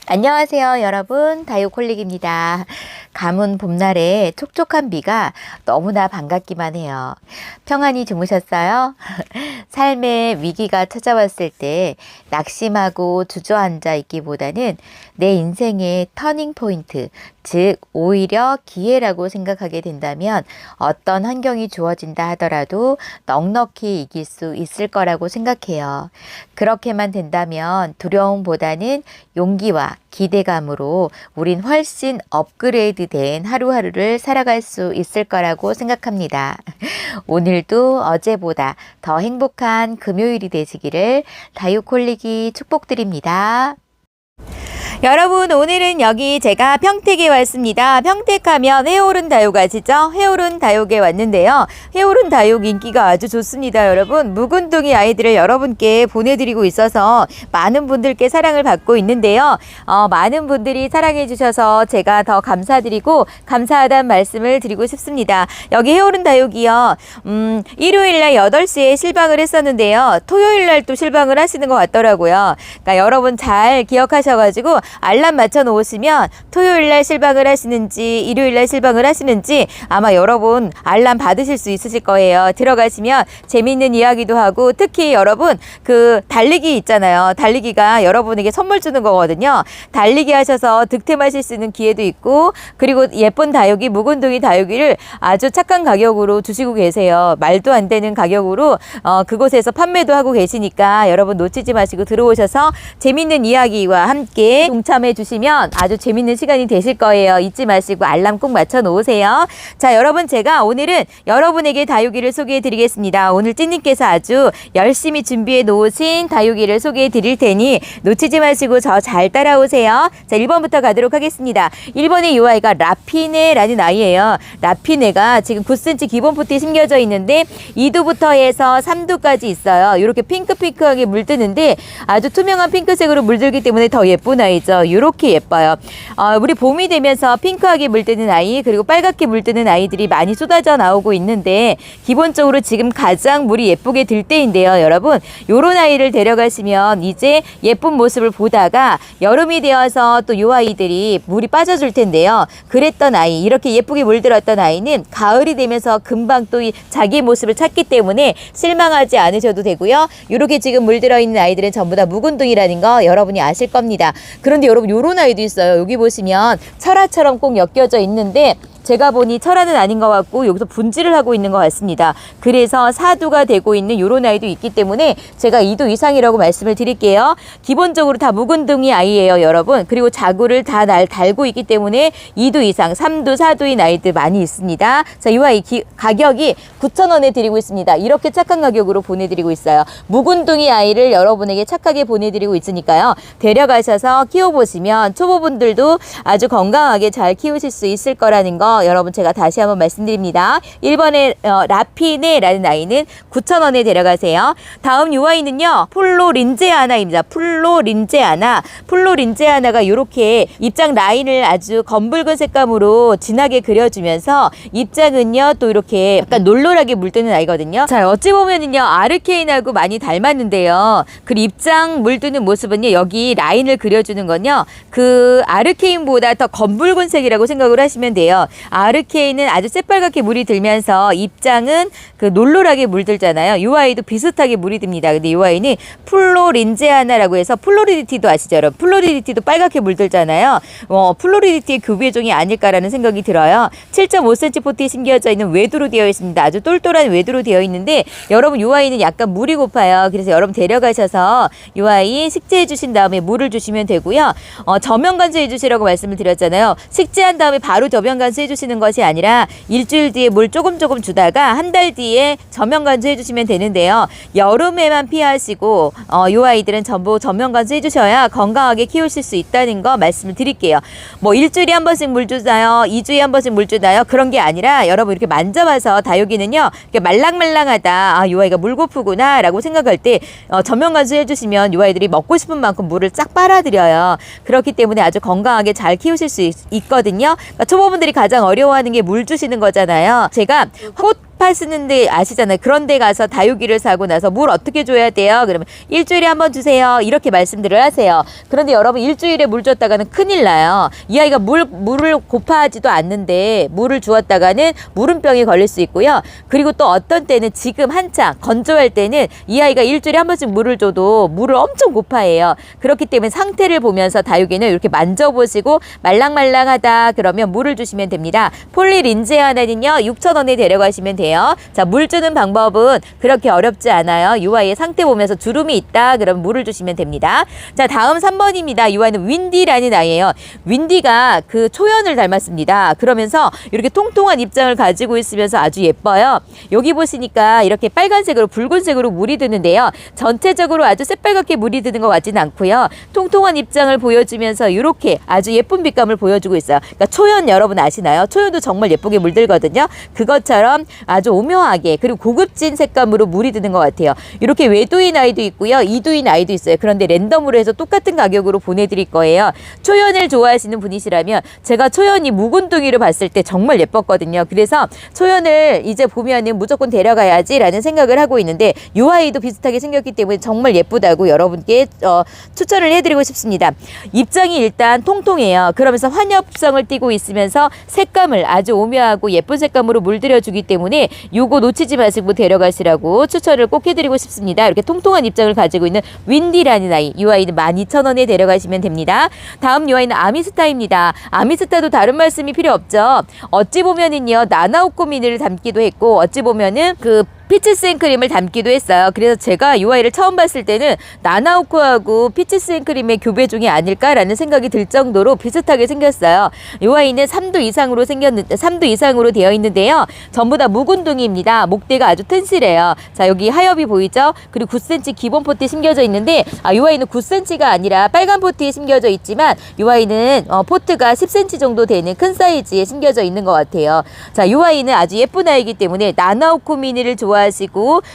안녕하세요 여러분, 다육홀릭입니다. 가문 봄날에 촉촉한 비가 너무나 반갑기만 해요. 평안히 주무셨어요? 삶의 위기가 찾아왔을 때 낙심하고 주저앉아 있기보다는 내 인생의 터닝 포인트, 즉 오히려 기회라고 생각하게 된다면 어떤 환경이 주어진다 하더라도 넉넉히 이길 수 있을 거라고 생각해요. 그렇게만 된다면 두려움보다는 용기와 기대감으로 우린 훨씬 업그레이드된 하루하루를 살아갈 수 있을 거라고 생각합니다. 오늘도 어제보다 더 행복한 금요일이 되시기를 다육홀릭이 축복드립니다. 여러분, 오늘은 여기 제가 평택에 왔습니다. 평택하면 해오른 다육 아시죠? 해오른 다육에 왔는데요. 해오른 다육 인기가 아주 좋습니다. 여러분, 묵은둥이 아이들을 여러분께 보내드리고 있어서 많은 분들께 사랑을 받고 있는데요. 많은 분들이 사랑해 주셔서 제가 더 감사드리고 감사하다는 말씀을 드리고 싶습니다. 여기 해오른 다육이요. 일요일날 8시에 실방을 했었는데요. 토요일날 또 실방을 하시는 것 같더라고요. 그러니까 여러분 잘 기억하셔가지고 알람 맞춰 놓으시면 토요일날 실방을 하시는지 일요일날 실방을 하시는지 아마 여러분 알람 받으실 수 있으실 거예요. 들어가시면 재미있는 이야기도 하고, 특히 여러분 그 달리기 있잖아요. 달리기가 여러분에게 선물 주는 거거든요. 달리기 하셔서 득템하실 수 있는 기회도 있고, 그리고 예쁜 다육이, 묵은둥이 다육이를 아주 착한 가격으로 주시고 계세요. 말도 안 되는 가격으로 그곳에서 판매도 하고 계시니까 여러분 놓치지 마시고 들어오셔서 재미있는 이야기와 함께 동참해 주시면 아주 재밌는 시간이 되실 거예요. 잊지 마시고 알람 꼭 맞춰 놓으세요. 자, 여러분, 제가 오늘은 여러분에게 다육이를 소개해 드리겠습니다. 오늘 찐님께서 아주 열심히 준비해 놓으신 다육이를 소개해 드릴 테니 놓치지 마시고 저 잘 따라오세요. 자, 1번부터 가도록 하겠습니다. 1번의 이 아이가 라피네라는 아이예요. 라피네가 지금 9cm 기본 포트에 심겨져 있는데 2두부터 해서 3두까지 있어요. 이렇게 핑크핑크하게 물드는데 아주 투명한 핑크색으로 물들기 때문에 더 예쁜 아이죠. 이렇게 예뻐요. 우리 봄이 되면서 핑크하게 물드는 아이, 그리고 빨갛게 물드는 아이들이 많이 쏟아져 나오고 있는데 기본적으로 지금 가장 물이 예쁘게 들 때인데요. 여러분, 요런 아이를 데려가시면 이제 예쁜 모습을 보다가 여름이 되어서 또 요 아이들이 물이 빠져줄 텐데요. 그랬던 아이, 이렇게 예쁘게 물들었던 아이는 가을이 되면서 금방 또 자기의 모습을 찾기 때문에 실망하지 않으셔도 되고요. 이렇게 지금 물들어 있는 아이들은 전부 다 묵은둥이라는 거 여러분이 아실 겁니다. 그런데 여러분, 요런 아이도 있어요. 여기 보시면 철화처럼 꼭 엮여져 있는데 제가 보니 철화는 아닌 것 같고 여기서 분질을 하고 있는 것 같습니다. 그래서 4두가 되고 있는 요런 아이도 있기 때문에 제가 2두 이상이라고 말씀을 드릴게요. 기본적으로 다 묵은둥이 아이예요, 여러분. 그리고 자구를 다 달고 있기 때문에 2두 이상, 3두, 4두인 아이들 많이 있습니다. 자, 이 아이 가격이 9,000원에 드리고 있습니다. 이렇게 착한 가격으로 보내드리고 있어요. 묵은둥이 아이를 여러분에게 착하게 보내드리고 있으니까요. 데려가셔서 키워보시면 초보분들도 아주 건강하게 잘 키우실 수 있을 거라는 거 여러분 제가 다시 한번 말씀드립니다. 1번의 라피네라는 아이는 9,000원에 데려가세요. 다음 이 아이는요, 플로린제아나입니다. 플로린제아나가 이렇게 입장 라인을 아주 검붉은 색감으로 진하게 그려주면서 입장은요 또 이렇게 약간 놀놀하게 물드는 아이거든요. 자, 어찌 보면은요 아르케인하고 많이 닮았는데요, 그 입장 물드는 모습은요, 여기 라인을 그려주는 건요 그 아르케인보다 더 검붉은 색이라고 생각을 하시면 돼요. 아르케인은 아주 새빨갛게 물이 들면서 입장은 그 놀놀하게 물들잖아요. 이 아이도 비슷하게 물이 듭니다. 근데 이 아이는 플로린제아나라고 해서, 플로리디티도 아시죠, 여러분? 플로리디티도 빨갛게 물들잖아요. 플로리디티의 교배종이 아닐까라는 생각이 들어요. 7.5cm 포트에 심겨져 있는 외두로 되어 있습니다. 아주 똘똘한 외두로 되어 있는데 여러분, 이 아이는 약간 물이 고파요. 그래서 여러분 데려가셔서 이 아이 식재해 주신 다음에 물을 주시면 되고요. 저면 관수해 주시라고 말씀을 드렸잖아요. 식재한 다음에 바로 저면 관수 해주시는 것이 아니라 일주일 뒤에 물 조금 주다가 한 달 뒤에 저면 관수 해주시면 되는데요. 여름에만 피하시고 이 아이들은 전부 저면 관수 해주셔야 건강하게 키우실 수 있다는 거 말씀을 드릴게요. 뭐 일주일에 한 번씩 물 주나요? 2주에 한 번씩 물 주나요? 그런 게 아니라 여러분 이렇게 만져봐서 다육이는요, 이렇게 말랑말랑하다, 이 아이가 물 고프구나 라고 생각할 때 저면 관수 해주시면 이 아이들이 먹고 싶은 만큼 물을 쫙 빨아들여요. 그렇기 때문에 아주 건강하게 잘 키우실 수 있거든요. 그러니까 초보분들이 가장 어려워하는 게 물 주시는 거잖아요. 제가 양파 쓰는데 아시잖아요. 그런 데 가서 다육이를 사고 나서 물 어떻게 줘야 돼요? 그러면 일주일에 한 번 주세요. 이렇게 말씀들을 하세요. 그런데 여러분 일주일에 물 줬다가는 큰일 나요. 이 아이가 물을 고파하지도 않는데 물을 주었다가는 물음병이 걸릴 수 있고요. 그리고 또 어떤 때는 지금 한창 건조할 때는 이 아이가 일주일에 한 번씩 물을 줘도 물을 엄청 고파해요. 그렇기 때문에 상태를 보면서 다육이는 이렇게 만져보시고 말랑말랑하다 그러면 물을 주시면 됩니다. 폴리린제 하나는요 6,000원에 데려가시면 돼요. 자, 물 주는 방법은 그렇게 어렵지 않아요. 이 아이의 상태 보면서 주름이 있다 그러면 물을 주시면 됩니다. 자, 다음 3번입니다. 이 아이는 윈디라는 아이예요. 윈디가 그 초연을 닮았습니다. 그러면서 이렇게 통통한 입장을 가지고 있으면서 아주 예뻐요. 여기 보시니까 이렇게 빨간색으로 붉은색으로 물이 드는데요. 전체적으로 아주 새빨갛게 물이 드는 것 같지는 않고요. 통통한 입장을 보여주면서 이렇게 아주 예쁜 빛감을 보여주고 있어요. 그러니까 초연 여러분 아시나요? 초연도 정말 예쁘게 물들거든요. 그것처럼 아주 오묘하게 그리고 고급진 색감으로 물이 드는 것 같아요. 이렇게 외두인 아이도 있고요. 이두인 아이도 있어요. 그런데 랜덤으로 해서 똑같은 가격으로 보내드릴 거예요. 초연을 좋아하시는 분이시라면 제가 초연이 묵은둥이를 봤을 때 정말 예뻤거든요. 그래서 초연을 이제 보면은 무조건 데려가야지 라는 생각을 하고 있는데 이 아이도 비슷하게 생겼기 때문에 정말 예쁘다고 여러분께 추천을 해드리고 싶습니다. 입장이 일단 통통해요. 그러면서 환엽성을 띠고 있으면서 색감을 아주 오묘하고 예쁜 색감으로 물들여주기 때문에 요거 놓치지 마시고 데려가시라고 추천을 꼭 해드리고 싶습니다. 이렇게 통통한 입장을 가지고 있는 윈디라는 아이, 이 아이는 12,000원에 데려가시면 됩니다. 다음 이 아이는 아미스타입니다. 아미스타도 다른 말씀이 필요 없죠. 어찌 보면은요 나나오코미니를 담기도 했고 어찌 보면은 그 피치 생크림을 담기도 했어요. 그래서 제가 이 아이를 처음 봤을 때는 나나오코하고 피치 생크림의 교배 중이 아닐까라는 생각이 들 정도로 비슷하게 생겼어요. 이 아이는 3도 이상으로 되어 있는데요. 전부 다 묵은둥이입니다. 목대가 아주 튼실해요. 자, 여기 하엽이 보이죠? 그리고 9cm 기본 포트에 심겨져 있는데 이 아이는 9cm가 아니라 빨간 포트에 심겨져 있지만 이 아이는 포트가 10cm 정도 되는 큰 사이즈에 심겨져 있는 것 같아요. 자, 이 아이는 아주 예쁜 아이이기 때문에 나나오코 미니를 좋아하시고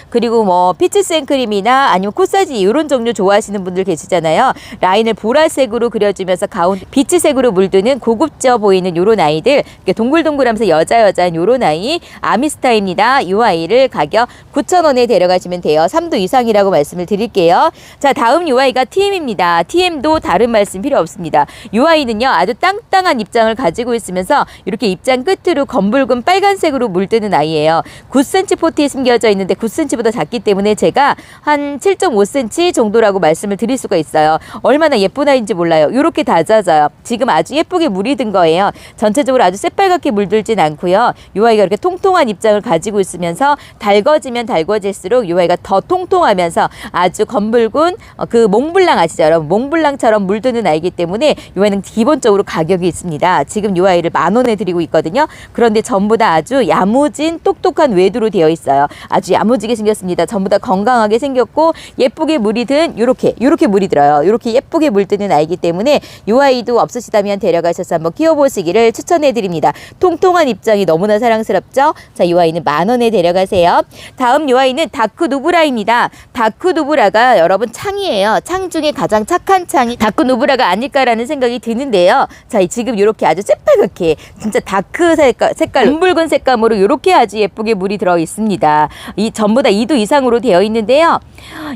그리고 뭐 피치 생크림이나 아니면 코사지 이런 종류 좋아하시는 분들 계시잖아요. 라인을 보라색으로 그려주면서 가운데 비치색으로 물드는 고급져 보이는 요런 아이들, 동글동글하면서 여자한 요런 아이 아미스타입니다. 이 아이를 가격 9,000원에 데려가시면 돼요. 3도 이상이라고 말씀을 드릴게요. 자, 다음 이 아이가 TM입니다. TM도 다른 말씀 필요 없습니다. 이 아이는요 아주 땅땅한 입장을 가지고 있으면서 이렇게 입장 끝으로 검붉은 빨간색으로 물드는 아이예요. 9cm 포트에 심겨져 있는데 9cm보다 작기 때문에 제가 한 7.5cm 정도라고 말씀을 드릴 수가 있어요. 얼마나 예쁜 아이인지 몰라요. 이렇게 다 젖어요. 지금 아주 예쁘게 물이 든 거예요. 전체적으로 아주 새빨갛게 물들진 않고요. 이 아이가 이렇게 통통한 입장을 가지고 있으면서 달궈지면 달궈질수록 이 아이가 더 통통하면서 아주 검붉은 그 몽블랑 아시죠? 여러분 몽블랑처럼 물드는 아이기 때문에 이 아이는 기본적으로 가격이 있습니다. 지금 이 아이를 10,000원에 드리고 있거든요. 그런데 전부 다 아주 야무진 똑똑한 외두로 되어 있어요. 아주 야무지게 생겼습니다. 전부 다 건강하게 생겼고 예쁘게 물이 든 요렇게 물이 들어요. 요렇게 예쁘게 물드는 아이기 때문에 이 아이도 없으시다면 데려가셔서 한번 키워보시기를 추천해드립니다. 통통한 입장이 너무나 사랑스럽죠? 자, 이 아이는 10,000원에 데려가세요. 다음 이 아이는 다크 누브라입니다. 다크 누브라가 여러분 창이에요. 창 중에 가장 착한 창이 다크 누브라가 아닐까라는 생각이 드는데요. 자, 지금 이렇게 아주 새빨갛게 진짜 다크 색깔 검붉은 색감으로 이렇게 아주 예쁘게 물이 들어 있습니다. 이 전부 다 2도 이상으로 되어 있는데요.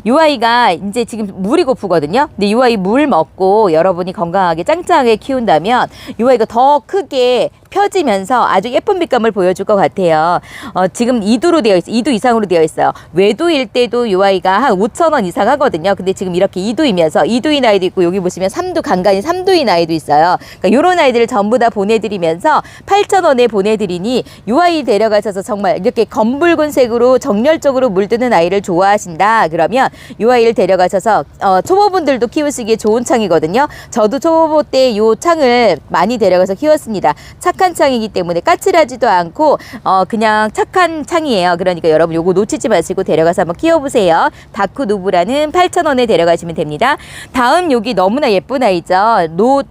이 아이가 이제 지금 물이 고프거든요. 근데 이 아이 물 먹고 여러분이 건강하게 짱짱하게 키운다면 이 아이가 더 크게 펴지면서 아주 예쁜 빛감을 보여줄 것 같아요. 지금 2도로 되어 있어요. 2도 이상으로 되어 있어요. 외도일 때도 이 아이가 한 5,000원 이상 하거든요. 근데 지금 이렇게 2도이면서 2도인 아이도 있고 여기 보시면 3도 간간히 3도인 아이도 있어요. 그러니까 이런 아이들을 전부 다 보내드리면서 8,000원에 보내드리니 이 아이 데려가셔서 정말 이렇게 검붉은 색으로 정열적으로 물드는 아이를 좋아하신다. 그러면 이 아이를 데려가셔서 초보분들도 키우시기에 좋은 창이거든요. 저도 초보 때 이 창을 많이 데려가서 키웠습니다. 착한 창이기 때문에 까칠하지도 않고 그냥 착한 창이에요. 그러니까 여러분 요거 놓치지 마시고 데려가서 한번 키워보세요. 다크 누브라는 8,000원에 데려가시면 됩니다. 다음 여기 너무나 예쁜 아이죠.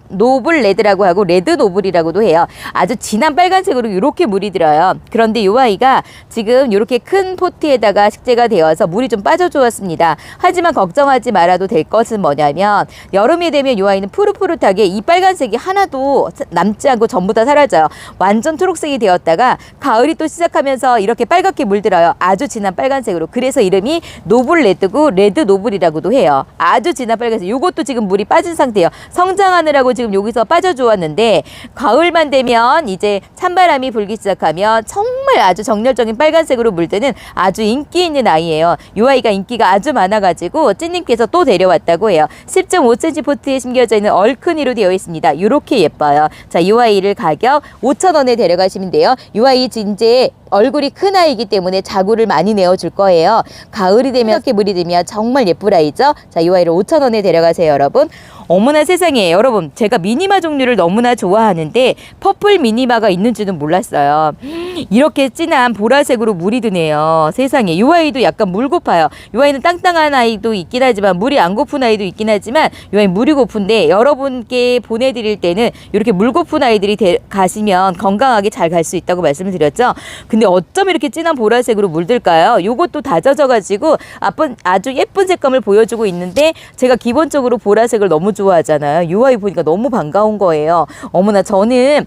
노블 레드라고 하고 레드 노블이라고도 해요. 아주 진한 빨간색으로 이렇게 물이 들어요. 그런데 이 아이가 지금 이렇게 큰 포트에다가 식재가 되어서 물이 좀 빠져줘서 심어놨습니다. 하지만 걱정하지 말아도 될 것은 뭐냐면 여름이 되면 이 아이는 푸릇푸릇하게 이 빨간색이 하나도 남지 않고 전부 다 사라져요. 완전 초록색이 되었다가 가을이 또 시작하면서 이렇게 빨갛게 물들어요. 아주 진한 빨간색으로. 그래서 이름이 노블레드고 레드 노블이라고도 해요. 아주 진한 빨간색. 요것도 지금 물이 빠진 상태예요. 성장하느라고 지금 여기서 빠져주었는데 가을만 되면 이제 찬바람이 불기 시작하면 정말 아주 정열적인 빨간색으로 물드는 아주 인기 있는 아이예요. 이 아이가 인기가 아주 많아가지고 찐님께서 또 데려왔다고 해요. 10.5cm 포트에 심겨져 있는 얼큰이로 되어 있습니다. 이렇게 예뻐요. 자, 이 아이를 가격 5,000원에 데려가시면 돼요. 이 아이 이제 얼굴이 큰 아이이기 때문에 자구를 많이 내어줄 거예요. 가을이 되면 이렇게 물이 들면 정말 예쁠 아이죠. 자, 이 아이를 5,000원에 데려가세요, 여러분. 어머나 세상에, 여러분, 제가 미니마 종류를 너무나 좋아하는데 퍼플 미니마가 있는 줄은 몰랐어요. 이렇게 진한 보라색으로 물이 드네요. 세상에. 이 아이도 약간 물 고파요. 이 아이는 땅땅한 아이도 있긴 하지만 물이 안 고픈 아이도 있긴 하지만 이 아이 물이 고픈데 여러분께 보내드릴 때는 이렇게 물 고픈 아이들이 가시면 건강하게 잘 갈 수 있다고 말씀을 드렸죠. 근데 어쩜 이렇게 진한 보라색으로 물들까요? 요것도 다 젖어가지고 아주 예쁜 색감을 보여주고 있는데 제가 기본적으로 보라색을 너무 좋아하잖아요. 이 아이 보니까 너무 반가운 거예요. 어머나, 저는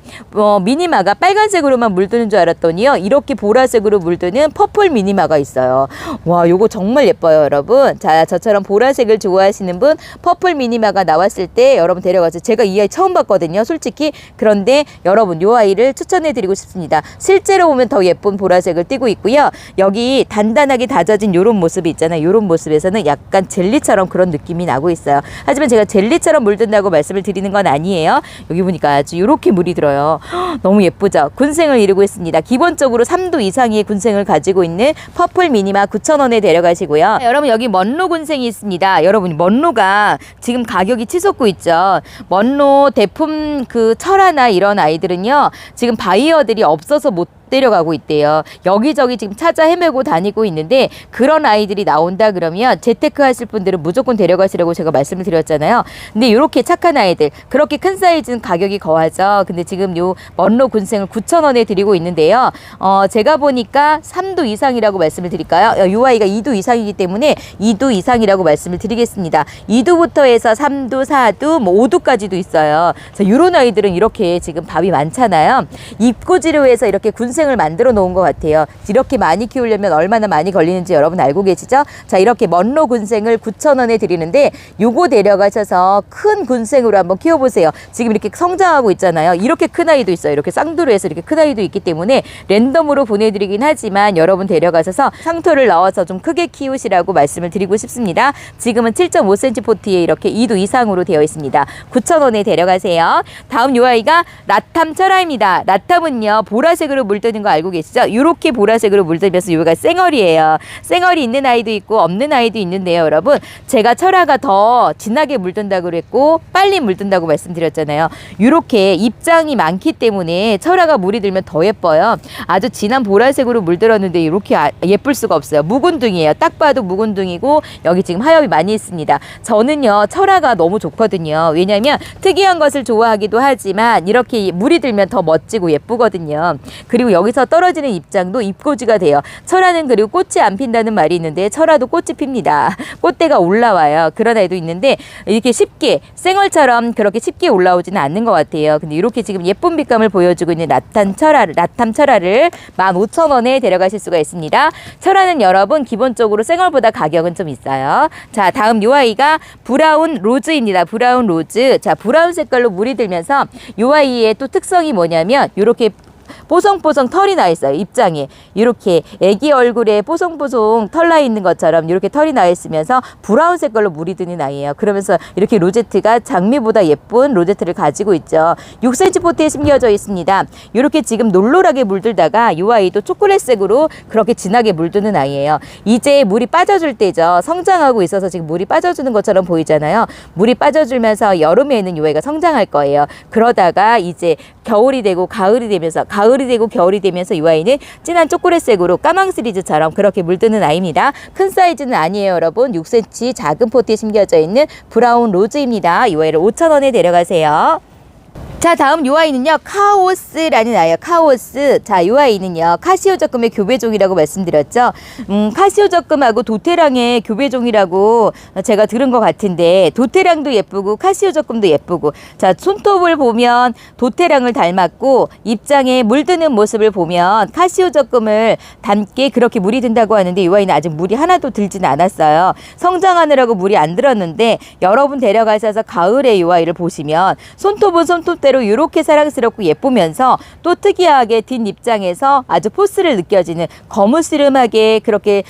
미니마가 빨간색으로만 물드는 줄 알았더니요, 이렇게 보라색으로 물드는 퍼플 미니마가 있어요. 와, 요거 정말 예뻐요, 여러분. 자, 저처럼 보라색을 좋아하시는 분, 퍼플 미니마가 나왔을 때 여러분 데려가서, 제가 이 아이 처음 봤거든요, 솔직히. 그런데 여러분, 요 아이를 추천해 드리고 싶습니다. 실제로 보면 더 예쁜 보라색을 띠고 있고요. 여기 단단하게 다져진 요런 모습이 있잖아요. 요런 모습에서는 약간 젤리처럼 그런 느낌이 나고 있어요. 하지만 제가 젤리처럼 물든다고 말씀을 드리는 건 아니에요. 여기 보니까 아주 요렇게 물이 들어요. 너무 예쁘죠? 군생을 이루고 있습니다. 기본적으로 3도 이상의 군생을 가지고 있는 퍼플 미니마 9,000원에 데려가시고요. 여러분, 여기 먼로 군생이 있습니다. 여러분, 먼로가 지금 가격이 치솟고 있죠. 먼로 대품 그 철하나 이런 아이들은요, 지금 바이어들이 없어서 못 데려가고 있대요. 여기저기 지금 찾아 헤매고 다니고 있는데 그런 아이들이 나온다 그러면 재테크 하실 분들은 무조건 데려가시라고 제가 말씀을 드렸잖아요. 근데 이렇게 착한 아이들, 그렇게 큰 사이즈는 가격이 거하죠. 근데 지금 요 먼로 군생을 9,000원에 드리고 있는데요. 제가 보니까 3도 이상이라고 말씀을 드릴까요? 요 아이가 2도 이상이기 때문에 2도 이상이라고 말씀을 드리겠습니다. 2도부터 해서 3도, 4도, 뭐 5도까지도 있어요. 그래서 요런 아이들은 이렇게 지금 밥이 많잖아요. 입고지로 해서 이렇게 군생을 만들어 놓은 것 같아요. 이렇게 많이 키우려면 얼마나 많이 걸리는지 여러분 알고 계시죠? 자, 이렇게 먼로 군생을 9,000원에 드리는데 요거 데려가셔서 큰 군생으로 한번 키워보세요. 지금 이렇게 성장하고 있잖아요. 이렇게 큰 아이도 있어요. 이렇게 쌍두로 해서 이렇게 큰 아이도 있기 때문에 랜덤으로 보내드리긴 하지만 여러분 데려가셔서 상토를 넣어서 좀 크게 키우시라고 말씀을 드리고 싶습니다. 지금은 7.5cm 포트에 이렇게 2도 이상으로 되어 있습니다. 9,000원에 데려가세요. 다음 요 아이가 라탐 철아입니다. 라탐은요, 보라색으로 물드는 거 알고 계시죠? 이렇게 보라색으로 물들면서 요가 쌩얼이에요. 쌩얼이 있는 아이도 있고 없는 아이도 있는데요, 여러분. 제가 철아가 더 진하게 물든다고 그랬고 빨리 물든다고 말씀드렸잖아요. 이렇게 입장이 많기 때문에 철아가 물이 들면 더 예뻐요. 아주 진한 보라색으로 물들었는데 이렇게 예쁠 수가 없어요. 묵은둥이에요. 딱 봐도 묵은둥이고 여기 지금 하엽이 많이 있습니다. 저는요, 철아가 너무 좋거든요. 왜냐면 특이한 것을 좋아하기도 하지만 이렇게 물이 들면 더 멋지고 예쁘거든요. 그리고 여기서 떨어지는 입장도 입고지가 돼요. 철아는 그리고 꽃이 안 핀다는 말이 있는데 철아도 꽃이 핍니다. 꽃대가 올라와요. 그런 아이도 있는데 이렇게 쉽게 쌩얼처럼 그렇게 쉽게 올라오지는 않는 것 같아요. 근데 이렇게 지금 예쁜 빛감을 보여주고 있는 라탐 철아를 15,000원에 데려가실 수가 있습니다. 철아는 여러분 기본적으로 쌩얼보다 가격은 좀 있어요. 자, 다음 요 아이가 브라운 로즈입니다. 브라운 로즈. 자, 브라운 색깔로 물이 들면서 요 아이의 또 특성이 뭐냐면 이렇게 뽀송뽀송 털이 나 있어요. 입장에 이렇게 애기 얼굴에 뽀송뽀송 털 나 있는 것처럼 이렇게 털이 나 있으면서 브라운 색깔로 물이 드는 아이예요. 그러면서 이렇게 로제트가 장미보다 예쁜 로제트를 가지고 있죠. 6cm 포트에 심겨져 있습니다. 이렇게 지금 놀놀하게 물들다가 이 아이도 초콜릿색으로 그렇게 진하게 물드는 아이예요. 이제 물이 빠져줄 때죠. 성장하고 있어서 지금 물이 빠져주는 것처럼 보이잖아요. 물이 빠져주면서 여름에는 이 아이가 성장할 거예요. 그러다가 이제 겨울이 되고 가을이 되면서 겨울이 되면서 이 아이는 진한 초콜릿색으로 까망 시리즈처럼 그렇게 물드는 아이입니다. 큰 사이즈는 아니에요, 여러분. 6cm 작은 포트에 심겨져 있는 브라운 로즈입니다. 이 아이를 5,000원에 데려가세요. 자, 다음 요 아이는요, 카오스라는 아이예요. 카오스. 자, 요 아이는요, 카시오적금의 교배종이라고 말씀드렸죠. 카시오적금하고 도테랑의 교배종이라고 제가 들은 것 같은데, 도테랑도 예쁘고 카시오적금도 예쁘고, 자, 손톱을 보면 도테랑을 닮았고, 입장에 물드는 모습을 보면 카시오적금을 닮게 그렇게 물이 든다고 하는데, 이 아이는 아직 물이 하나도 들진 않았어요. 성장하느라고 물이 안 들었는데, 여러분 데려가셔서 가을에 이 아이를 보시면 손톱은 손톱대로 이렇게 사랑스럽고 예쁘면서 또 특이하게 뒷입장에서 아주 포스를 느껴지는 거무스름하게 그렇게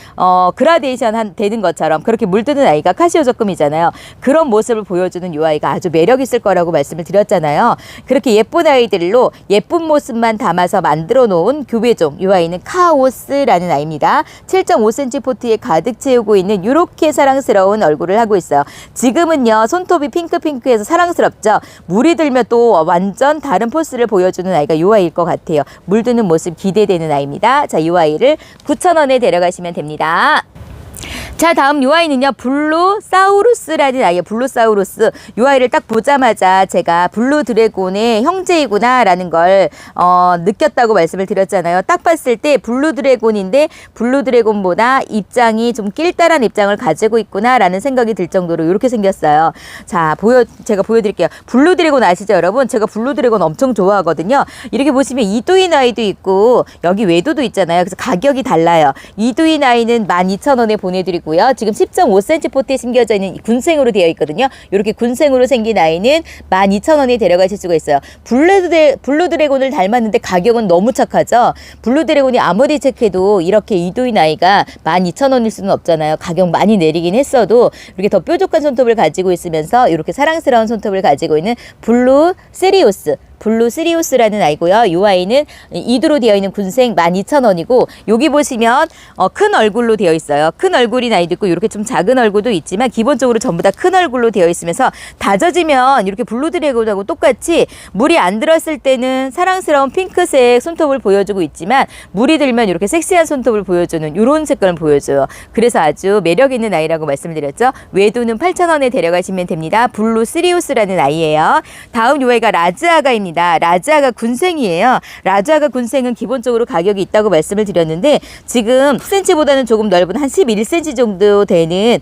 그라데이션 되는 것처럼 그렇게 물드는 아이가 카시오적금이잖아요. 그런 모습을 보여주는 이 아이가 아주 매력 있을 거라고 말씀을 드렸잖아요. 그렇게 예쁜 아이들로 예쁜 모습만 담아서 만들어 놓은 교배종, 이 아이는 카오스라는 아이입니다. 7.5cm 포트에 가득 채우고 있는 이렇게 사랑스러운 얼굴을 하고 있어요. 지금은요, 손톱이 핑크핑크해서 사랑스럽죠. 물이 들면 또 완전 다른 포스를 보여주는 아이가 이 아이일 것 같아요. 물드는 모습 기대되는 아이입니다. 자, 이 아이를 9,000원에 데려가시면 됩니다. 자, 다음 요 아이는요, 블루사우루스라는 아이예요. 블루사우루스. 요 아이를 딱 보자마자 제가 블루 드래곤의 형제이구나 라는 걸 느꼈다고 말씀을 드렸잖아요. 딱 봤을 때 블루 드래곤인데 블루 드래곤보다 입장이 좀 낄따란 입장을 가지고 있구나 라는 생각이 들 정도로 이렇게 생겼어요. 자, 제가 보여드릴게요. 블루 드래곤 아시죠, 여러분? 제가 블루 드래곤 엄청 좋아하거든요. 이렇게 보시면 이두인 아이도 있고 여기 외도도 있잖아요. 그래서 가격이 달라요. 이두인 아이는 12,000원에 보내드리고 지금 10.5cm 포트에 심겨져 있는 군생으로 되어 있거든요. 이렇게 군생으로 생긴 아이는 12,000원에 데려가실 수가 있어요. 블루 드래곤을 닮았는데 가격은 너무 착하죠. 블루 드래곤이 아무리 착해도 이렇게 이도인 아이가 12,000원일 수는 없잖아요. 가격 많이 내리긴 했어도 이렇게 더 뾰족한 손톱을 가지고 있으면서 이렇게 사랑스러운 손톱을 가지고 있는 블루 시리우스라는 아이고요. 이 아이는 이두로 되어 있는 군생 12,000원이고 여기 보시면 큰 얼굴로 되어 있어요. 큰 얼굴인 아이도 있고 이렇게 좀 작은 얼굴도 있지만 기본적으로 전부 다 큰 얼굴로 되어 있으면서 다져지면 이렇게 블루 드래곤하고 똑같이 물이 안 들었을 때는 사랑스러운 핑크색 손톱을 보여주고 있지만 물이 들면 이렇게 섹시한 손톱을 보여주는 이런 색깔을 보여줘요. 그래서 아주 매력 있는 아이라고 말씀드렸죠. 외도는 8,000원에 데려가시면 됩니다. 블루 시리우스라는 아이예요. 다음 요 아이가 라즈아가입니다. 라즈아가 군생이에요. 라즈아가 군생은 기본적으로 가격이 있다고 말씀을 드렸는데 지금 10cm보다는 조금 넓은 한 11cm 정도 되는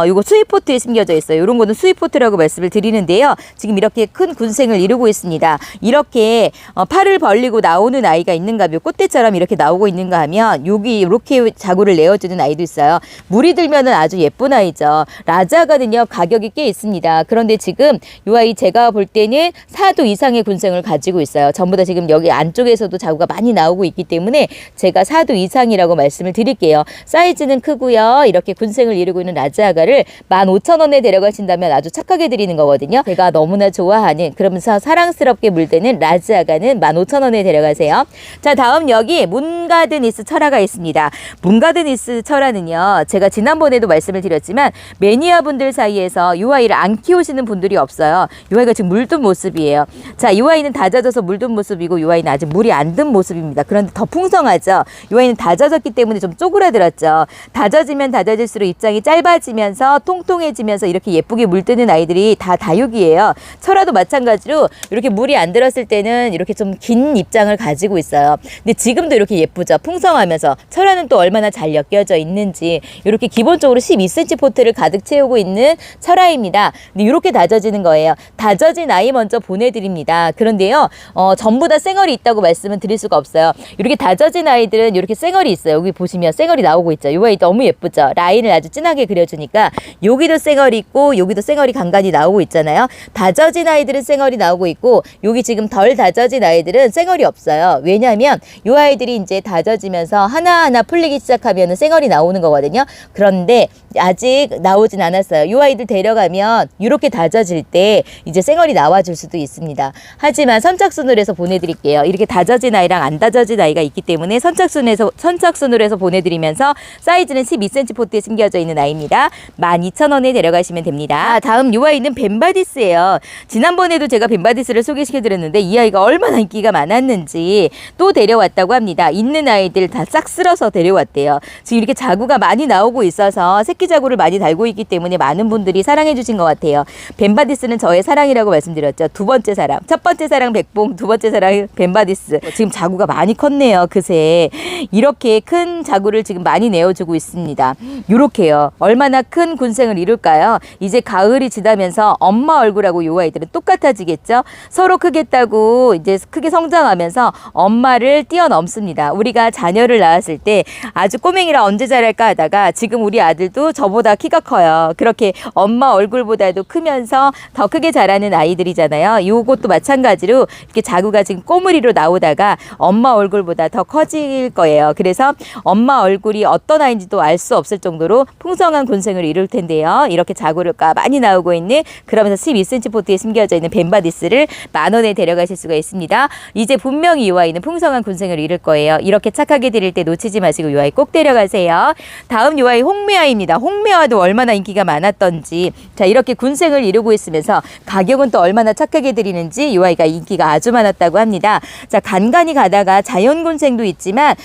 요거 수입포트에 심겨져 있어요. 이런 거는 수입포트라고 말씀을 드리는데요. 지금 이렇게 큰 군생을 이루고 있습니다. 이렇게 팔을 벌리고 나오는 아이가 있는가 하면 꽃대처럼 이렇게 나오고 있는가 하면 여기 이렇게 자구를 내어주는 아이도 있어요. 물이 들면은 아주 예쁜 아이죠. 라즈아가는요 가격이 꽤 있습니다. 그런데 지금 이 아이 제가 볼 때는 4도 이상의 군생을 가지고 있어요. 전부 다 지금 여기 안쪽에서도 자구가 많이 나오고 있기 때문에 제가 4도 이상이라고 말씀을 드릴게요. 사이즈는 크고요. 이렇게 군생을 이루고 있는 라즈아가를 15,000원에 데려가신다면 아주 착하게 드리는 거거든요. 제가 너무나 좋아하는 그러면서 사랑스럽게 물드는 라즈아가는 15,000원에 데려가세요. 자, 다음 여기 문가드니스 철화가 있습니다. 문가드니스 철화는요. 제가 지난번에도 말씀을 드렸지만 매니아분들 사이에서 이 아이를 안 키우시는 분들이 없어요. 이 아이가 지금 물든 모습이에요. 자, 이 아이는 다 젖어서 물든 모습이고 이 아이는 아직 물이 안 든 모습입니다. 그런데 더 풍성하죠. 이 아이는 다 젖었기 때문에 좀 쪼그라들었죠. 다 젖으면 다 젖을수록 입장이 짧아지면서 통통해지면서 이렇게 예쁘게 물드는 아이들이 다 다육이에요. 철화도 마찬가지로 이렇게 물이 안 들었을 때는 이렇게 좀 긴 입장을 가지고 있어요. 근데 지금도 이렇게 예쁘죠. 풍성하면서 철화는 또 얼마나 잘 엮여져 있는지 이렇게 기본적으로 12cm 포트를 가득 채우고 있는 철화입니다. 근데 이렇게 다져지는 거예요. 다져진 아이 먼저 보내드립니다. 그런데요, 전부 다 쌩얼이 있다고 말씀은 드릴 수가 없어요. 이렇게 다져진 아이들은 이렇게 쌩얼이 있어요. 여기 보시면 쌩얼이 나오고 있죠. 이 아이 너무 예쁘죠. 라인을 아주 진하게 그려주니까 여기도 쌩얼이 있고 여기도 쌩얼이 간간히 나오고 있잖아요. 다져진 아이들은 쌩얼이 나오고 있고 여기 지금 덜 다져진 아이들은 쌩얼이 없어요. 왜냐하면 이 아이들이 이제 다져지면서 하나하나 풀리기 시작하면 쌩얼이 나오는 거거든요. 그런데 아직 나오진 않았어요. 이 아이들 데려가면 이렇게 다져질 때 이제 쌩얼이 나와줄 수도 있습니다. 하지만 선착순으로 해서 보내드릴게요. 이렇게 다져진 아이랑 안 다져진 아이가 있기 때문에 선착순으로 해서 보내드리면서 사이즈는 12cm 포트에 심겨져 있는 아이입니다. 12,000원에 데려가시면 됩니다. 다음 이 아이는 벤바디스예요. 지난번에도 제가 벤바디스를 소개시켜드렸는데 이 아이가 얼마나 인기가 많았는지 또 데려왔다고 합니다. 있는 아이들 다 싹 쓸어서 데려왔대요. 지금 이렇게 자구가 많이 나오고 있어서 새끼 자구를 많이 달고 있기 때문에 많은 분들이 사랑해 주신 것 같아요. 벤바디스는 저의 사랑이라고 말씀드렸죠. 두 번째 사랑. 첫 번째 번째 사랑 백봉, 두 번째 사랑 벤바디스. 지금 자구가 많이 컸네요. 그새 이렇게 큰 자구를 지금 많이 내어주고 있습니다. 요렇게요. 얼마나 큰 군생을 이룰까요? 이제 가을이 지나면서 엄마 얼굴하고 요 아이들은 똑같아지겠죠. 서로 크겠다고 이제 크게 성장하면서 엄마를 뛰어넘습니다. 우리가 자녀를 낳았을 때 아주 꼬맹이라 언제 자랄까 하다가 지금 우리 아들도 저보다 키가 커요. 그렇게 엄마 얼굴보다도 크면서 더 크게 자라는 아이들이잖아요. 요것도 마찬가지로 이렇게 자구가 지금 꼬물이로 나오다가 엄마 얼굴보다 더 커질 거예요. 그래서 엄마 얼굴이 어떤 아이인지도 알 수 없을 정도로 풍성한 군생을 이룰 텐데요. 이렇게 자구가 많이 나오고 있는, 그러면서 12cm 포트에 심겨져 있는 벤바디스를 10,000원에 데려가실 수가 있습니다. 이제 분명히 이 아이는 풍성한 군생을 이룰 거예요. 이렇게 착하게 드릴 때 놓치지 마시고 이 아이 꼭 데려가세요. 다음 이 아이 홍매화입니다. 홍매화도 얼마나 인기가 많았던지, 자 이렇게 군생을 이루고 있으면서 가격은 또 얼마나 착하게 드리는지 이 아이가 인기가 아주 많았다고 합니다. 자 간간히 가다가 자연군생도 있지만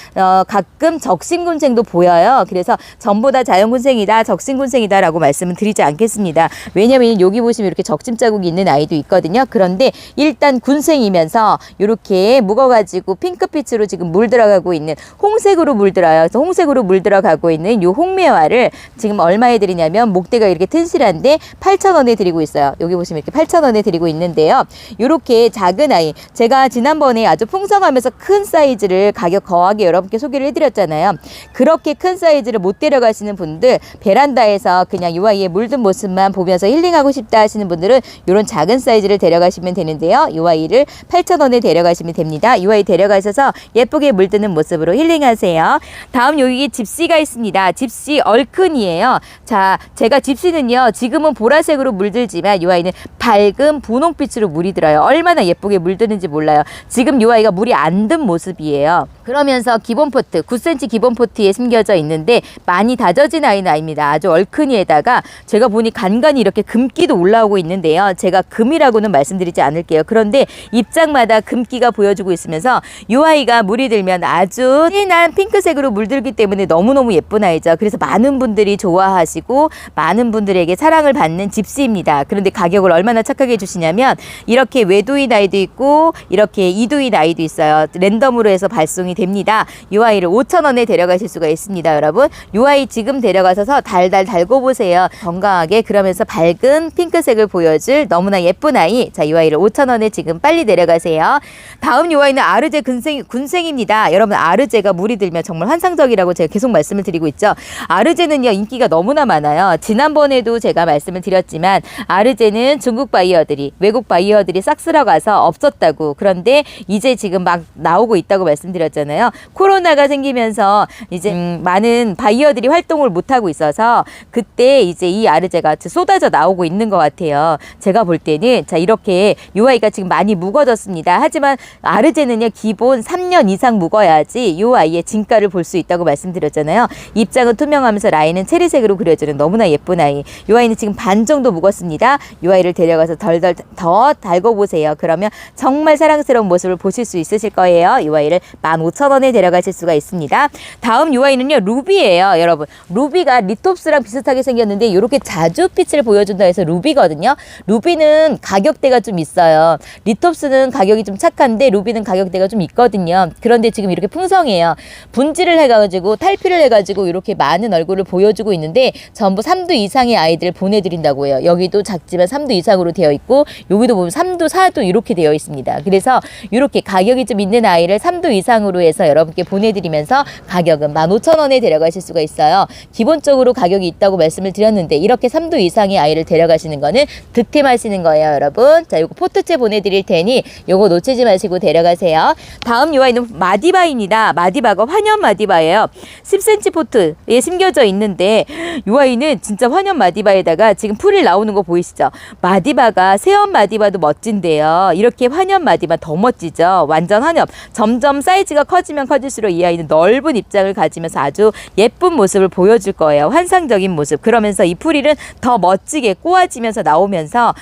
가끔 적신군생도 보여요. 그래서 전부 다 자연군생이다, 적신군생이다 라고 말씀은 드리지 않겠습니다. 왜냐면 여기 보시면 이렇게 적심 자국이 있는 아이도 있거든요. 그런데 일단 군생이면서 이렇게 묵어가지고 핑크빛으로 지금 물들어가고 있는, 홍색으로 물들어요. 그래서 홍색으로 물들어가고 있는 이 홍매화를 지금 얼마에 드리냐면, 목대가 이렇게 튼실한데 8,000원에 드리고 있어요. 여기 보시면 이렇게 8,000원에 드리고 있는데요. 이렇게 작은 아이, 제가 지난번에 아주 풍성하면서 큰 사이즈를 가격 거하게 여러분께 소개를 해드렸잖아요. 그렇게 큰 사이즈를 못 데려가시는 분들, 베란다에서 그냥 이 아이의 물든 모습만 보면서 힐링하고 싶다 하시는 분들은 이런 작은 사이즈를 데려가시면 되는데요. 이 아이를 8,000원에 데려가시면 됩니다. 이 아이 데려가셔서 예쁘게 물드는 모습으로 힐링하세요. 다음 여기 집시가 있습니다. 집시 얼큰이에요. 자, 제가 집시는요, 지금은 보라색으로 물들지만 이 아이는 밝은 분홍빛으로 물이 들어요. 얼마나 예쁘게 물드는지 몰라요. 지금 이 아이가 물이 안 든 모습이에요. 그러면서 기본 포트, 9cm 기본 포트에 심겨져 있는데 많이 다져진 아이는 아닙니다. 아주 얼큰이에다가 제가 보니 간간히 이렇게 금기도 올라오고 있는데요. 제가 금이라고는 말씀드리지 않을게요. 그런데 입장마다 금기가 보여주고 있으면서 이 아이가 물이 들면 아주 진한 핑크색으로 물들기 때문에 너무너무 예쁜 아이죠. 그래서 많은 분들이 좋아하시고 많은 분들에게 사랑을 받는 집시입니다. 그런데 가격을 얼마나 착하게 해주시냐면, 이렇게 외도인 아이도 있고 이렇게 이도인 아이도 있어요. 랜덤으로 해서 발송이 됩니다. 이 아이를 5,000원에 데려가실 수가 있습니다. 여러분, 이 아이 지금 데려가셔서 달달 달고 보세요. 건강하게, 그러면서 밝은 핑크색을 보여줄 너무나 예쁜 아이. 자, 이 아이를 5,000원에 지금 빨리 데려가세요. 다음 이 아이는 아르제 군생입니다. 여러분, 아르제가 물이 들면 정말 환상적이라고 제가 계속 말씀을 드리고 있죠. 아르제는요, 인기가 너무나 많아요. 지난번에도 제가 말씀을 드렸지만 아르제는 중국 바이어들이, 외국 바이어들이 싹 쓸어가서 없었다고. 그런데 이제 지금 막 나오고 있다고 말씀드렸잖아요. 코로나가 생기면서 이제 많은 바이어들이 활동을 못하고 있어서 그때 이제 이 아르제가 쏟아져 나오고 있는 것 같아요. 제가 볼 때는, 자 이렇게 이 아이가 지금 많이 묵어졌습니다. 하지만 아르제는요, 기본 3년 이상 묵어야지 이 아이의 진가를 볼 수 있다고 말씀드렸잖아요. 입장은 투명하면서 라인은 체리색으로 그려지는 너무나 예쁜 아이. 이 아이는 지금 반 정도 묵었습니다. 이 아이를 데려가서 덜덜 더 달고 보세요. 그러면 정말 사랑스러운 모습을 보실 수 있으실 거예요. 이 아이를 15,000원에 데려가실 수가 있습니다. 다음 이 아이는요, 루비예요. 여러분, 루비가 리톱스랑 비슷하게 생겼는데 이렇게 자주빛을 보여준다 해서 루비거든요. 루비는 가격대가 좀 있어요. 리톱스는 가격이 좀 착한데 루비는 가격대가 좀 있거든요. 그런데 지금 이렇게 풍성해요. 분질을 해가지고 탈피를 해가지고 이렇게 많은 얼굴을 보여주고 있는데 전부 3두 이상의 아이들 보내드린다고 해요. 여기도 작지만 3두 이상으로 되어 있고, 여기도 보면 3두, 4두 이렇게 되어 있습니다. 그래서 이렇게 가격이 좀 있는 아이를 3두 이상으로 해서 여러분께 보내드리면서 가격은 15,000원에 데려가실 수가 있어요. 기본적으로 가격이 있다고 말씀을 드렸는데 이렇게 3두 이상의 아이를 데려가시는 거는 득템하시는 거예요, 여러분. 자, 요거 포트째 보내드릴 테니 요거 놓치지 마시고 데려가세요. 다음 요 아이는 마디바입니다. 마디바가 환연 마디바예요. 10cm 포트에 심겨져 있는데 요 아이는 진짜 환연 마디바에다가 지금 풀이 나오는 거 보이시죠? 마디바가 세연 마디바도 멋진데요. 이렇게 환연 마디바 더 멋지죠? 완전 환연. 점점 사이즈가 커지면 커질수록 이 아이는 넓은 입장을 가지면서 아주 예쁜 모습을 보여줄 거예요. 환상적인 모습. 그러면서 이 풀이는 더 멋지게 꼬아지면서 나오면서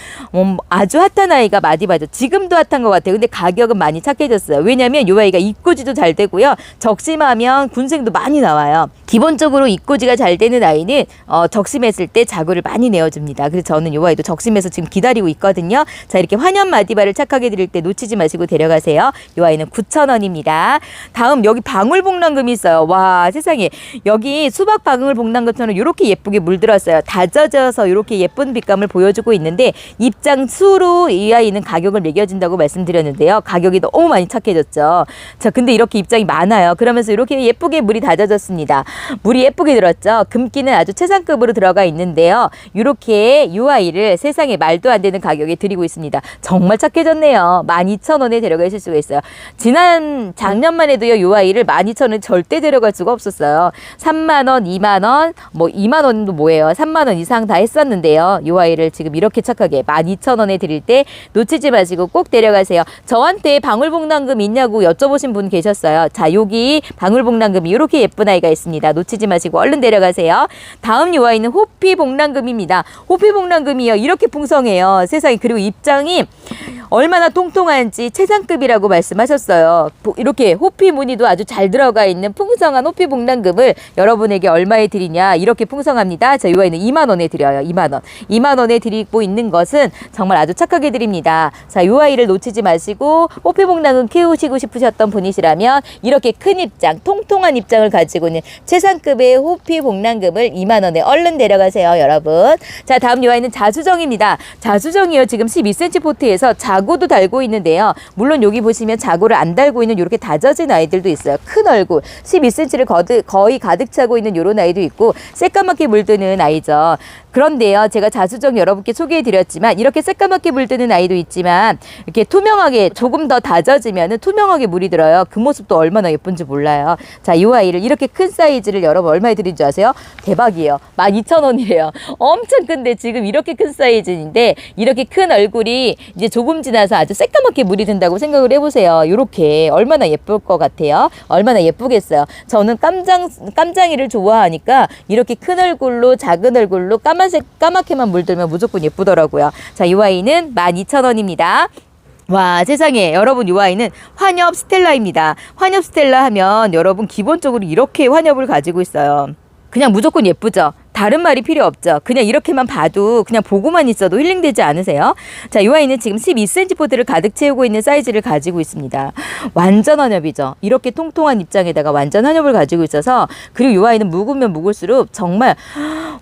아주 핫한 아이가 마디바죠. 지금도 핫한 것 같아요. 근데 가격은 많이 착해졌어요. 왜냐면 이 아이가 입꼬지도 잘 되고요. 적심하면 군생도 많이 나와요. 기본적으로 입꼬지가 잘 되는 아이는 적심했을 때 자구를 많이 내어줍니다. 그래서 저는 이 아이도 적심해서 지금 기다리고 있거든요. 자, 이렇게 환연 마디바 반갑기만을 착하게 드릴 때 놓치지 마시고 데려가세요. 이 아이는 9,000원입니다. 다음 여기 방울복랑금이 있어요. 와, 세상에. 여기 수박 방울복랑금처럼 이렇게 예쁘게 물들었어요. 다져져서 이렇게 예쁜 빛감을 보여주고 있는데 입장 수로 이 아이는 가격을 매겨진다고 말씀드렸는데요. 가격이 너무 많이 착해졌죠. 자, 근데 이렇게 입장이 많아요. 그러면서 이렇게 예쁘게 물이 다져졌습니다. 물이 예쁘게 들었죠. 금기는 아주 최상급으로 들어가 있는데요. 이렇게 이 아이를 세상에 말도 안 되는 가격에 드리고 있습니다. 정말 착해졌네요. 12,000원에 데려가실 수가 있어요. 작년만 해도요, 이 아이를 12,000원에 절대 데려갈 수가 없었어요. 3만원, 2만원, 뭐 2만원도 뭐예요. 3만원 이상 다 했었는데요. 이 아이를 지금 이렇게 착하게 12,000원에 드릴 때 놓치지 마시고 꼭 데려가세요. 저한테 방울복랑금 있냐고 여쭤보신 분 계셨어요. 자, 여기 방울복랑금이 이렇게 예쁜 아이가 있습니다. 놓치지 마시고 얼른 데려가세요. 다음 이 아이는 호피복랑금입니다. 호피복랑금이요, 이렇게 풍성해요. 세상에. 그리고 입장이 얼마나 통통한지 최상급이라고 말씀하셨어요. 이렇게 호피 무늬도 아주 잘 들어가 있는 풍성한 호피복랑금을 여러분에게 얼마에 드리냐, 이렇게 풍성합니다. 자, 이 아이는 2만원에 드려요. 2만원. 2만원에 드리고 있는 것은 정말 아주 착하게 드립니다. 자, 이 아이를 놓치지 마시고 호피복랑금 키우시고 싶으셨던 분이시라면 이렇게 큰 입장, 통통한 입장을 가지고 있는 최상급의 호피복랑금을 2만원에 얼른 데려가세요, 여러분. 자, 다음 이 아이는 자수정입니다. 자수정이요, 지금 12cm 포트에서 자고도 달고 있는데요. 물론 여기 보시면 자고를 안 달고 있는 이렇게 다져진 아이들도 있어요. 큰 얼굴 12cm를 거의 가득 차고 있는 이런 아이도 있고 새까맣게 물드는 아이죠. 그런데요, 제가 자수정 여러분께 소개해드렸지만 이렇게 새까맣게 물드는 아이도 있지만 이렇게 투명하게 조금 더 다져지면 투명하게 물이 들어요. 그 모습도 얼마나 예쁜지 몰라요. 자, 이 아이를 이렇게 큰 사이즈를 여러분 얼마에 드린 줄 아세요? 대박이에요. 12,000원이에요. 엄청 큰데 지금 이렇게 큰 사이즈인데 이렇게 큰 얼굴이 이제 조금 지나서 아주 새까맣게 물이 든다고 생각을 해보세요. 이렇게 얼마나 예쁠 것 같아요? 얼마나 예쁘겠어요. 저는 깜장이를 좋아하니까 이렇게 큰 얼굴로 작은 얼굴로 까맣게만 물들면 무조건 예쁘더라고요. 자, 이 아이는 12,000원입니다. 와, 세상에. 여러분, 이 아이는 환엽 스텔라입니다. 환엽 스텔라 하면 여러분 기본적으로 이렇게 환엽을 가지고 있어요. 그냥 무조건 예쁘죠? 다른 말이 필요 없죠. 그냥 이렇게만 봐도 그냥 보고만 있어도 힐링되지 않으세요? 자, 이 아이는 지금 12cm 포트를 가득 채우고 있는 사이즈를 가지고 있습니다. 완전 환엽이죠. 이렇게 통통한 입장에다가 완전 환엽을 가지고 있어서, 그리고 이 아이는 묵으면 묵을수록 정말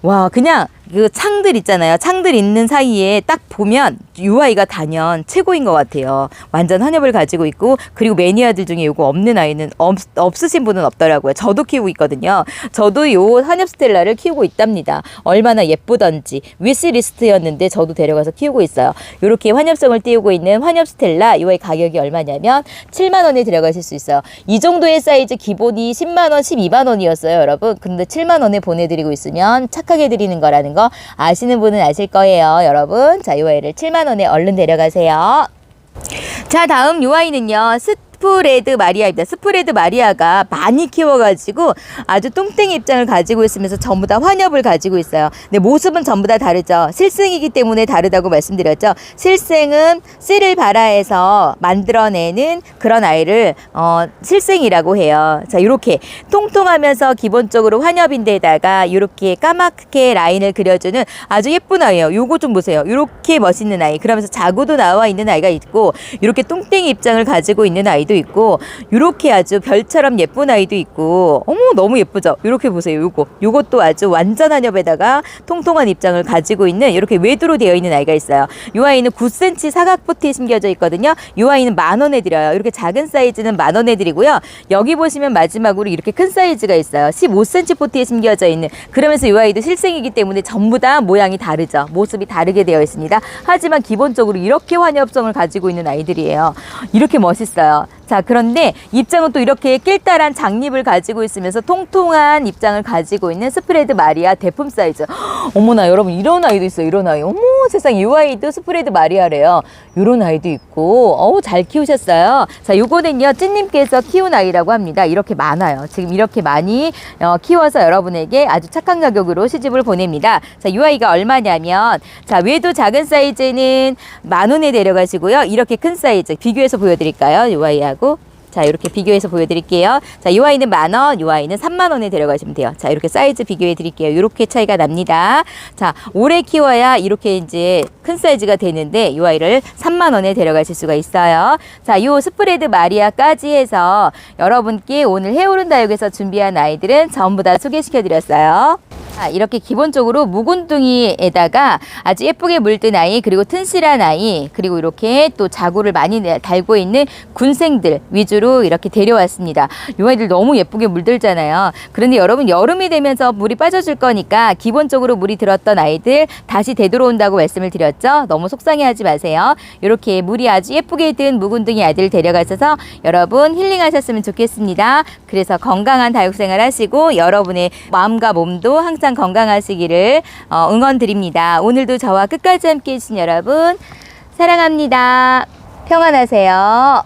와, 그냥 그 창들 있잖아요. 창들 있는 사이에 딱 보면 이 아이가 단연 최고인 것 같아요. 완전 환엽을 가지고 있고, 그리고 매니아들 중에 이거 없는 아이는 없으신 분은 없더라고요. 저도 키우고 있거든요. 저도 이 환엽 스텔라를 키우고 있답니다. 얼마나 예쁘던지 위시리스트였는데 저도 데려가서 키우고 있어요. 이렇게 환엽성을 띄우고 있는 환엽 스텔라, 이 아이 가격이 얼마냐면 7만원에 데려가실 수 있어요. 이 정도의 사이즈 기본이 10만원, 12만원이었어요, 여러분. 근데 7만원에 보내드리고 있으면 착하게 드리는 거라는 거 아시는 분은 아실 거예요, 여러분. 자, 이 아이를 7만원에 얼른 데려가세요. 자, 다음 이 아이는요, 스프레드 마리아입니다. 스프레드 마리아가 많이 키워가지고 아주 똥땡이 입장을 가지고 있으면서 전부 다 환엽을 가지고 있어요. 근데 모습은 전부 다 다르죠. 실생이기 때문에 다르다고 말씀드렸죠. 실생은 씨를 발아해서 만들어내는 그런 아이를 실생이라고 해요. 자, 이렇게 통통하면서 기본적으로 환엽인데다가 이렇게 까맣게 라인을 그려주는 아주 예쁜 아이예요. 요거 좀 보세요. 이렇게 멋있는 아이. 그러면서 자구도 나와 있는 아이가 있고, 이렇게 똥땡이 입장을 가지고 있는 아이도 있고, 이렇게 아주 별처럼 예쁜 아이도 있고, 어머, 너무 예쁘죠? 이렇게 보세요. 요것도 아주 완전 환엽에다가 통통한 입장을 가지고 있는 이렇게 외두로 되어 있는 아이가 있어요. 이 아이는 9cm 사각 포트에 심겨져 있거든요. 이 아이는 10,000원에 드려요. 이렇게 작은 사이즈는 10,000원에 드리고요. 여기 보시면 마지막으로 이렇게 큰 사이즈가 있어요. 15cm 포트에 심겨져 있는, 그러면서 이 아이도 실생이기 때문에 전부 다 모양이 다르죠. 모습이 다르게 되어 있습니다. 하지만 기본적으로 이렇게 환엽성을 가지고 있는 아이들이에요. 이렇게 멋있어요. 자, 그런데 입장은 또 이렇게 낄딸한 장립을 가지고 있으면서 통통한 입장을 가지고 있는 스프레드 마리아 대품 사이즈. 어머나, 여러분, 이런 아이도 있어요. 이런 아이. 어머, 세상에. 이 아이도 스프레드 마리아래요. 이런 아이도 있고, 잘 키우셨어요. 자, 요거는요, 찐님께서 키운 아이라고 합니다. 이렇게 많아요. 지금 이렇게 많이 키워서 여러분에게 아주 착한 가격으로 시집을 보냅니다. 자, 이 아이가 얼마냐면, 자, 외도 작은 사이즈는 10,000원에 데려가시고요. 이렇게 큰 사이즈 비교해서 보여드릴까요? 이 아이하고. 자, 이렇게 비교해서 보여드릴게요. 자, 이 아이는 10,000원, 이 아이는 30,000원에 데려가시면 돼요. 자, 이렇게 사이즈 비교해 드릴게요. 이렇게 차이가 납니다. 자, 오래 키워야 이렇게 이제 큰 사이즈가 되는데 이 아이를 30,000원에 데려가실 수가 있어요. 자, 이 스프레드 마리아까지 해서 여러분께 오늘 해오른 다육에서 준비한 아이들은 전부 다 소개시켜 드렸어요. 자, 이렇게 기본적으로 묵은둥이에다가 아주 예쁘게 물든 아이, 그리고 튼실한 아이, 그리고 이렇게 또 자구를 많이 달고 있는 군생들 위주로 이렇게 데려왔습니다. 이 아이들 너무 예쁘게 물들잖아요. 그런데 여러분, 여름이 되면서 물이 빠져줄 거니까 기본적으로 물이 들었던 아이들 다시 되돌아온다고 말씀을 드렸죠. 너무 속상해하지 마세요. 이렇게 물이 아주 예쁘게 든 묵은둥이 아이들 데려가셔서 여러분 힐링하셨으면 좋겠습니다. 그래서 건강한 다육생활 하시고 여러분의 마음과 몸도 항상 건강하시기를 응원드립니다. 오늘도 저와 끝까지 함께 해주신 여러분 사랑합니다. 평안하세요.